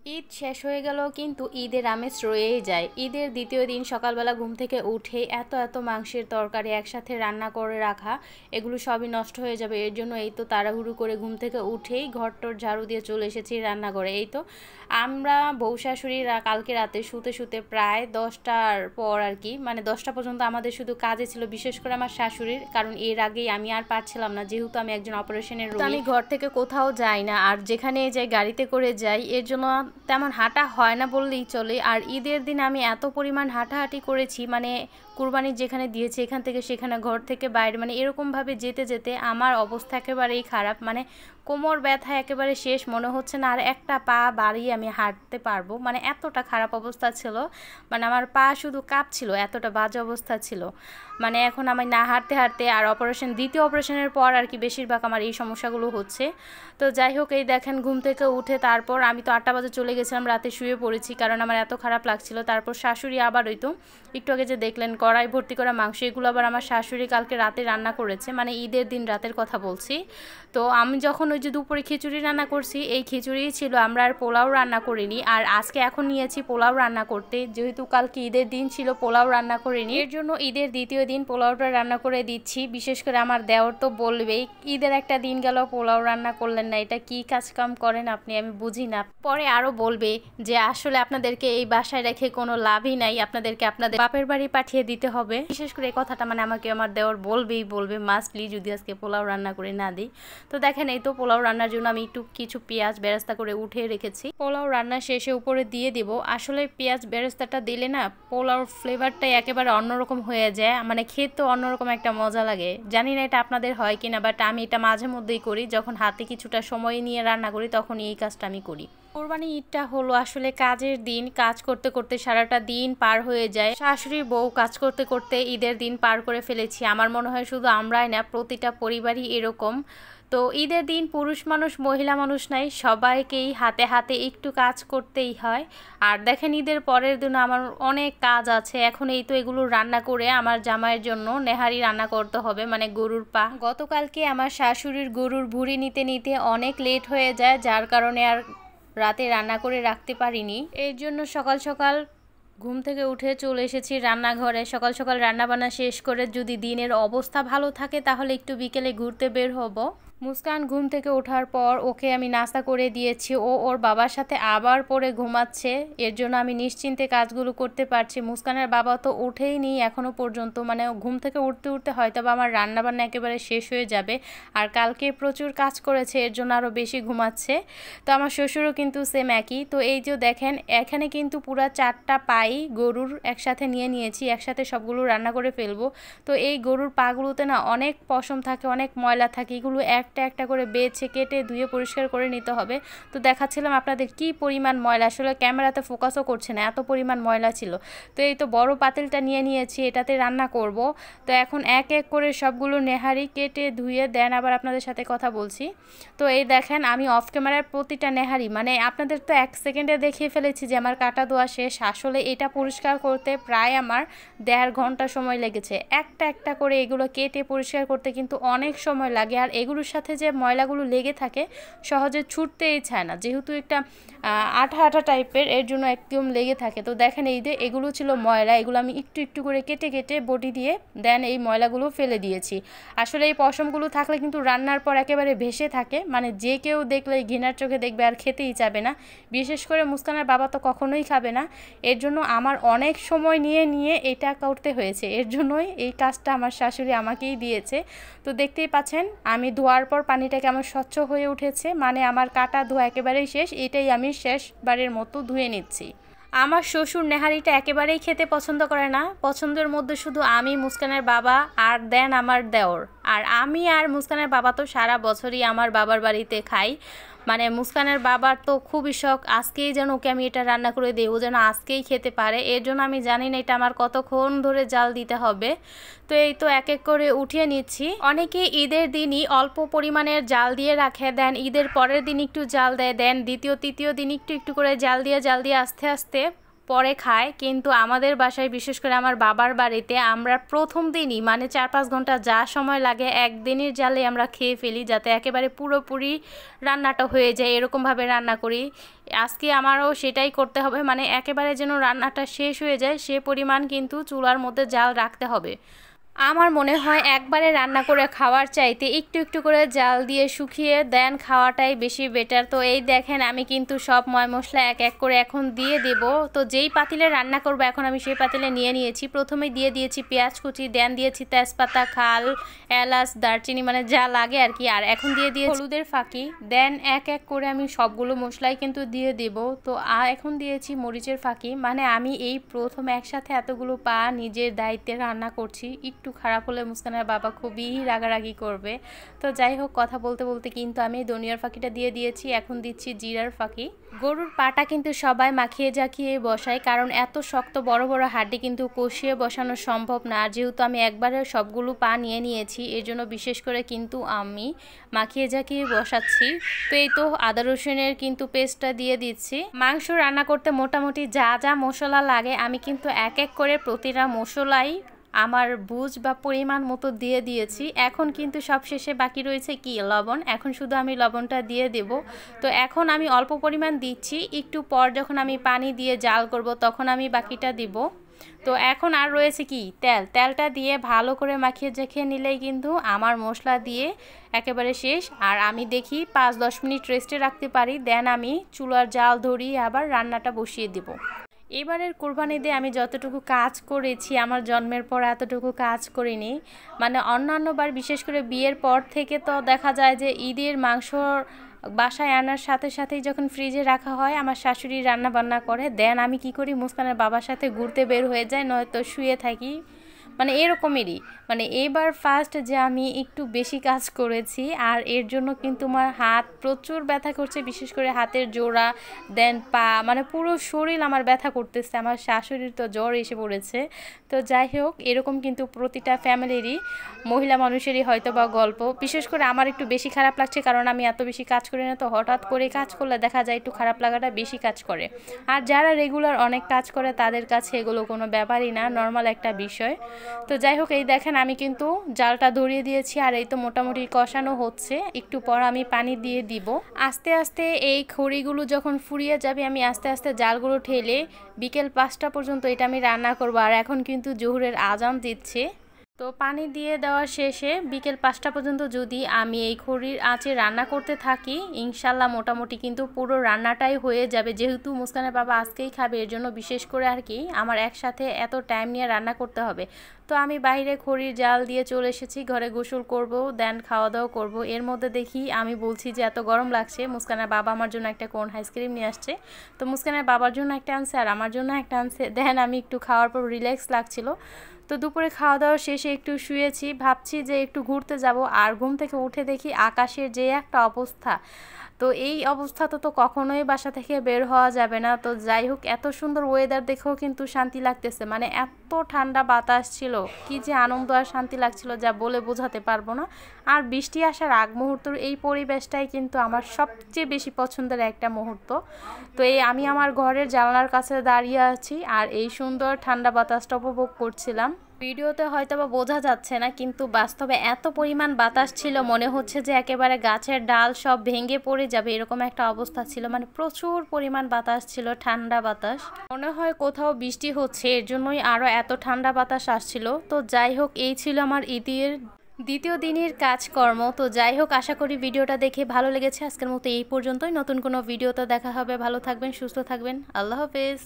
ঈদ শেষ হয়ে গেল কিন্তু ঈদের আমেজ রয়েই যায়। ঈদের দ্বিতীয় দিন সকালবেলা ঘুম থেকে উঠে এত এত মাংসের তরকারি একসাথে রান্না করে রাখা, এগুলো সবই নষ্ট হয়ে যাবে। এর জন্য এই তো তাড়াহুড়ো করে ঘুম থেকে উঠেই ঘরটর ঝাড়ু দিয়ে চলে এসেছি রান্নাঘরে। এই তো আমরা বউ শাশুড়িরা কালকে রাতে শুতে শুতে প্রায় 10টার পর আর কি, মানে 10টা পর্যন্ত আমাদের শুধু কাজে ছিল, বিশেষ করে আমার শাশুড়ির। কারণ এর আগেই আমি আর পারছিলাম না, যেহেতু আমি একজন অপারেশনের রোগী, আমি ঘর থেকে কোথাও যাই না, আর যেখানে যাই গাড়িতে করে যাই, এর জন্য তেমন হাঁটা হয় না বললেই চলে। আর ঈদের দিন আমি এত পরিমাণ হাঁটাহাঁটি করেছি, মানে কুরবানি যেখানে দিয়েছি এখান থেকে সেখানে, ঘর থেকে বাইরে, মানে এরকমভাবে যেতে যেতে আমার অবস্থা একেবারেই খারাপ। মানে কোমর ব্যথা একেবারে শেষ, মনে হচ্ছে না আর একটা পা বাড়িয়ে আমি হাঁটতে পারবো, মানে এতটা খারাপ অবস্থা ছিল। মানে আমার পা শুধু কাঁপছিল, এতটা বাজে অবস্থা ছিল। মানে এখন আমি না হাঁটতে হাঁটতে, আর দ্বিতীয় অপারেশনের পর আর কি বেশিরভাগ আমার এই সমস্যাগুলো হচ্ছে। তো যাই হোক, এই দেখেন ঘুম থেকে উঠে তারপর আমি তো 8টা বাজে চলে গেছিলাম, রাতে শুয়ে পড়েছি কারণ আমার এত খারাপ লাগছিল। তারপর শাশুড়ি আবার ওই তো একটু আগে যে দেখলেন কড়াই ভর্তি করা মাংস, এগুলো আবার আমার শাশুড়ি কালকে রাতে রান্না করেছে, মানে ঈদের দিন রাতের কথা বলছি। তো আমি যখন ওই যে দুপুরে খিচুড়ি রান্না করছি, এই খিচুড়িই ছিল, আমরা আর পোলাও রান্না করিনি। আর আজকে এখন নিয়েছি পোলাও রান্না করতে, যেহেতু কালকে ঈদের দিন ছিল, পোলাও রান্না করিনি, এর জন্য ঈদের দ্বিতীয় দিন পোলাওটা রান্না করে দিচ্ছি। বিশেষ করে আমার দেওর তো বলবেই, ঈদের একটা দিন গেল পোলাও রান্না করলেন না, এটা কি কাজ কাম করেন আপনি, আমি বুঝি না। পরে আরও বলবে যে আসলে আপনাদেরকে এই বাসায় রেখে কোনো লাভই নাই, আপনাদেরকে আপনাদের বাপের বাড়ি পাঠিয়ে দিতে হবে। বিশেষ করে এই কথাটা মানে আমাকে আমার দেওর বলবে মাস্টলি, যদি আজকে পোলাও রান্না করে না দিই। তো দেখেন এই তো পোলাও রান্নার জন্য আমি একটু কিছু পেঁয়াজ বেরেস্তা করে উঠিয়ে রেখেছি, পোলাও রান্না শেষে উপরে দিয়ে দিব। আসলে পেঁয়াজ বেরেস্তাটা দিলে না পোলাওর ফ্লেভারটাই একেবারে অন্যরকম হয়ে যায়, মানে খেতে অন্যরকম একটা মজা লাগে। জানি না এটা আপনাদের হয় কিনা, বাট আমি এটা মাঝে মধ্যেই করি, যখন হাতে কিছুটা সময় নিয়ে রান্না করি তখন এই কাজটা আমি করি। কোরবানি ঈদটা হলো আসলে কাজের দিন, কাজ করতে করতে সারাটা দিন পার হয়ে যায়। শাশুড়ি বউ কাজ করতে করতে ঈদের দিন পার করে ফেলেছি। আমার মনে হয় শুধু আমরাই না, প্রতিটা পরিবারই এরকম। তো ঈদের দিন পুরুষ মানুষ মহিলা মানুষ নাই, সবাইকেই হাতে হাতে একটু কাজ করতেই হয়। আর দেখেন ঈদের পরের দিন আমার অনেক কাজ আছে। এখন এই তো এগুলো রান্না করে আমার জামাইয়ের জন্য নেহারি রান্না করতে হবে, মানে গরুর পা। গতকালকে আমার শাশুড়ির গরুর ভুঁড়ি নিতে নিতে অনেক লেট হয়ে যায়, যার কারণে আর রাতে রান্না করে রাখতে পারিনি। এর জন্য সকাল সকাল ঘুম থেকে উঠে চলে এসেছি রান্নাঘরে। সকাল সকাল রান্নাবান্না শেষ করে, যদি দিনের অবস্থা ভালো থাকে তাহলে একটু বিকেলে ঘুরতে বের হব। মুস্কান ঘুম থেকে ওঠার পর ওকে আমি নাস্তা করে দিয়েছি, ও ওর বাবার সাথে আবার পরে ঘুমাচ্ছে, এর জন্য আমি নিশ্চিন্তে কাজগুলো করতে পারছি। মুস্কানের বাবা তো উঠেই নি এখনও পর্যন্ত, মানে ঘুম থেকে উঠতে উঠতে হয়তো বা আমার রান্নাবান্না একেবারে শেষ হয়ে যাবে। আর কালকে প্রচুর কাজ করেছে, এর জন্য আরও বেশি ঘুমাচ্ছে। তো আমার শ্বশুরও কিন্তু সেম একই। তো এই যে দেখেন এখানে কিন্তু পুরা 4টা পাই গরুর একসাথে নিয়ে নিয়েছি, একসাথে সবগুলো রান্না করে ফেলবো। তো এই গরুর পাগুলোতে না অনেক পশম থাকে, অনেক ময়লা থাকে, এগুলো একটা একটা করে বেছে কেটে ধুয়ে পরিষ্কার করে নিতে হবে। তো দেখাচ্ছিলাম আপনাদের কি পরিমাণ ময়লা, আসলে ক্যামেরাতে ফোকাসও করছে না, এত পরিমাণ ময়লা ছিল। তো এই তো বড় পাতিলটা নিয়ে নিয়েছি, এটাতে রান্না করব। তো এখন এক এক করে সবগুলো নেহারি কেটে ধুয়ে দেন আবার আপনাদের সাথে কথা বলছি। তো এই দেখেন আমি অফ ক্যামেরার প্রতিটা নেহারি, মানে আপনাদের তো 1 সেকেন্ডে দেখিয়ে ফেলেছি যে আমার কাটা ধোয়া শেষ। আসলে এটা পরিষ্কার করতে প্রায় আমার 1.5 ঘন্টা সময় লেগেছে। একটা একটা করে এগুলো কেটে পরিষ্কার করতে কিন্তু অনেক সময় লাগে, আর এগুলোর সাথে যে ময়লাগুলো লেগে থাকে সহজে ছুটতেই চায় না, যেহেতু একটা আঠা আঠা টাইপের, এর জন্য একদম লেগে থাকে। তো দেখেন এই যে এগুলো ছিল ময়লা, এগুলো আমি একটু একটু করে কেটে কেটে বটি দিয়ে দেন এই ময়লাগুলো ফেলে দিয়েছি। আসলে এই পশমগুলো থাকলে কিন্তু রান্নার পর একেবারে ভেসে থাকে, মানে যে কেউ দেখলে ঘৃণার চোখে দেখবে আর খেতেই চাবে না। বিশেষ করে মুস্কানের বাবা তো কখনোই খাবে না। এর জন্য আমার অনেক সময় নিয়ে নিয়ে এটা করতে হয়েছে, এর জন্যই এই কাজটা আমার শাশুড়ি আমাকেই দিয়েছে। তো দেখতেই পাচ্ছেন আমি ধোয়ার পর পানিটা কেমন স্বচ্ছ হয়ে উঠেছে, মানে আমার কাটা ধোয়া একেবারেই শেষ, এটাই আমি শেষবারের মতো ধুয়ে নিচ্ছি। আমার শ্বশুর নেহারিটা একেবারেই খেতে পছন্দ করে না, পছন্দের মধ্যে শুধু আমি, মুস্কানের বাবা আর দেন আমার দেওর। আর আমি আর মুস্কানের বাবা তো সারা বছরই আমার বাবার বাড়িতে খাই, মানে মুস্কানের বাবার তো খুবই শখ আজকেই যেন ওকে আমি এটা রান্না করে দিই, ও যেন আজকেই খেতে পারে। এর জন্য আমি জানি না এটা আমার কতক্ষণ ধরে জাল দিতে হবে। তো এই তো এক এক করে উঠিয়ে নিচ্ছি। অনেকে ঈদের দিনই অল্প পরিমাণের জাল দিয়ে রাখে, দেন ঈদের পরের দিন একটু জাল দেয়, দেন দ্বিতীয় তৃতীয় দিন একটু একটু করে জাল দিয়ে আস্তে আস্তে পরে খায়, কিন্তু আমাদের বাসায় বিশেষ করে আমার বাবার বাড়িতে আমরা প্রথম দিনই মানে 4-5 ঘন্টা যা সময় লাগে একদিনের জালে আমরা খেয়ে ফেলি, যাতে একেবারে পুরোপুরি রান্নাটা হয়ে যায় এরকমভাবে রান্না করি। আজকে আমারও সেটাই করতে হবে, মানে একেবারে যেন রান্নাটা শেষ হয়ে যায় সে পরিমাণ কিন্তু চুলার মধ্যে জাল রাখতে হবে। আমার মনে হয় একবারে রান্না করে খাওয়ার চাইতে একটু একটু করে জাল দিয়ে শুকিয়ে দেন খাওয়াটাই বেশি বেটার। তো এই দেখেন আমি কিন্তু সব ময় মশলা এক এক করে এখন দিয়ে দেব। তো যেই পাতিলে রান্না করব এখন আমি সেই পাতিলে নিয়ে নিয়েছি। প্রথমে দিয়ে দিয়েছি পেঁয়াজ কুচি, দেন দিয়েছি তেজপাতা, খাল, এলাচ, দারচিনি, মানে যা লাগে আর কি। আর এখন দিয়ে দিয়েছি হলুদের ফাঁকি। দেন এক এক করে আমি সবগুলো মশলাই কিন্তু দিয়ে দেব। তো এখন দিয়েছি মরিচের ফাঁকি। মানে আমি এই প্রথম একসাথে এতগুলো পা নিজের দায়িত্বে রান্না করছি। একটু খারাপ হলে মুস্কানের বাবা খুবই রাগারাগি করবে। তো যাই হোক, কথা বলতে বলতে কিন্তু আমি ধনিয়ার ফাঁকিটা দিয়ে দিয়েছি। এখন দিচ্ছি জিরার ফাঁকি। গরুর পাটা কিন্তু সবাই মাখিয়ে জাকিয়ে বসায়, কারণ এত শক্ত বড় বড় হাড্ডি কিন্তু কষিয়ে বসানো সম্ভব না। আর যেহেতু আমি একবারে সবগুলো পা নিয়ে নিয়েছি এর জন্য বিশেষ করে কিন্তু আমি মাখিয়ে জাকিয়ে বসাচ্ছি। তো এই তো আদা রসুনের কিন্তু পেস্টটা দিয়ে দিচ্ছি। মাংস রান্না করতে মোটামুটি যা যা মশলা লাগে আমি কিন্তু এক এক করে প্রতিটা মশলাই আমার বুঝ বা পরিমাণ মতো দিয়ে দিয়েছি। এখন কিন্তু সবশেষে বাকি রয়েছে কি, লবণ। এখন শুধু আমি লবণটা দিয়ে দেব। তো এখন আমি অল্প পরিমাণ দিচ্ছি, একটু পর যখন আমি পানি দিয়ে জাল করব তখন আমি বাকিটা দিব। তো এখন আর রয়েছে কি, তেলটা দিয়ে ভালো করে মাখিয়ে জাখিয়ে নিলেই কিন্তু আমার মশলা দিয়ে একেবারে শেষ। আর আমি দেখি 5-10 মিনিট রেস্টে রাখতে পারি, দেন আমি চুলার জাল ধরিয়ে আবার রান্নাটা বসিয়ে দেব। এবারের কোরবানিতে আমি যতটুকু কাজ করেছি আমার জন্মের পর এতটুকু কাজ করিনি। মানে অন্যান্যবার বিশেষ করে বিয়ের পর থেকে তো দেখা যায় যে ঈদের মাংস বাসায় আনার সাথে সাথেই যখন ফ্রিজে রাখা হয় আমার শাশুড়ি রান্না বান্না করে, দেন আমি কি করি মুস্কানের বাবার সাথে ঘুরতে বের হয়ে যাই, নয়তো শুয়ে থাকি। মানে এরকমেরই। মানে এবার ফার্স্ট যে আমি একটু বেশি কাজ করেছি আর এর জন্য কিন্তু আমার হাত প্রচুর ব্যথা করছে, বিশেষ করে হাতের জোড়া, দেন পা, মানে পুরো শরীর আমার ব্যথা করতেছে। আমার শাশুড়ির তো জ্বর এসে পড়েছে। তো যাই হোক, এরকম কিন্তু প্রতিটা ফ্যামিলিরই মহিলা মানুষেরই হয়তো বা গল্প। বিশেষ করে আমার একটু বেশি খারাপ লাগছে কারণ আমি এত বেশি কাজ করি না, তো হঠাৎ করে কাজ করলে দেখা যায় একটু খারাপ লাগাটা বেশি কাজ করে। আর যারা রেগুলার অনেক কাজ করে তাদের কাছে এগুলো কোনো ব্যাপারই না, নর্মাল একটা বিষয়। তো যাই হোক, এই দেখেন আমি কিন্তু জালটা ধরিয়ে দিয়েছি আর এই তো মোটামুটি কষানো হচ্ছে। একটু পর আমি পানি দিয়ে দিব। আস্তে আস্তে এই খড়িগুলো যখন ফুরিয়ে যাবে আমি আস্তে আস্তে জালগুলো ঠেলে বিকেল 5টা পর্যন্ত এটা আমি রান্না করব। আর এখন কিন্তু জোহরের আজান দিচ্ছে। তো পানি দিয়ে দেওয়া শেষে বিকেল 5টা পর্যন্ত যদি আমি এই খড়ির আঁচে রান্না করতে থাকি ইনশাল্লাহ মোটামুটি কিন্তু পুরো রান্নাটাই হয়ে যাবে। যেহেতু মুস্কানের বাবা আজকেই খাবে এর জন্য বিশেষ করে আর কি আমার একসাথে এত টাইম নিয়ে রান্না করতে হবে। তো আমি বাইরে খড়ির জাল দিয়ে চলে এসেছি, ঘরে গোসল করব, দেন খাওয়া দাওয়া করব। এর মধ্যে দেখি আমি বলছি যে এত গরম লাগছে, মুস্কানের বাবা আমার জন্য একটা কোন আইসক্রিম নিয়ে আসছে। তো মুস্কানের বাবার জন্য একটা আনছে আর আমার জন্য একটা আনছে। দেন আমি একটু খাওয়ার পর রিল্যাক্স লাগছিল। তো দুপুরে খাওয়া দাওয়া শেষে একটু শুয়েছি, ভাবছি যে একটু ঘুরতে যাব। আর ঘুম থেকে উঠে দেখি আকাশের যে একটা অবস্থা, তো এই অবস্থাতে তো কখনোই বাসা থেকে বের হওয়া যাবে না। তো যাই হোক, এত সুন্দর ওয়েদার দেখেও কিন্তু শান্তি লাগতেছে। মানে এত ঠান্ডা বাতাস ছিল, কি যে আনন্দ আর শান্তি লাগছিল যা বলে বোঝাতে পারবো না। আর বৃষ্টি আসার আগ মুহূর্তের এই পরিবেশটাই কিন্তু আমার সবচেয়ে বেশি পছন্দের একটা মুহূর্ত। তো এই আমি আমার ঘরের জানলার কাছে দাঁড়িয়ে আছি আর এই সুন্দর ঠান্ডা বাতাসটা উপভোগ করছিলাম। ভিডিওতে হয়তো বা বোঝা যাচ্ছে না, কিন্তু বাস্তবে এত পরিমাণ বাতাস ছিল মনে হচ্ছে যে একেবারে গাছের ডাল সব ভেঙে পড়ে যাবে এরকম একটা অবস্থা ছিল। মানে প্রচুর পরিমাণ বাতাস ছিল, ঠান্ডা বাতাস। মনে হয় কোথাও বৃষ্টি হচ্ছে, এর জন্যই আরও এত ঠান্ডা বাতাস আসছিল। তো যাই হোক, এই ছিল আমার ঈদের দ্বিতীয় দিনের কাজকর্ম। তো যাই হোক, আশা করি ভিডিওটা দেখে ভালো লেগেছে। আজকের মতো এই পর্যন্তই। নতুন কোনো ভিডিওতে দেখা হবে। ভালো থাকবেন, সুস্থ থাকবেন। আল্লাহ হাফেজ।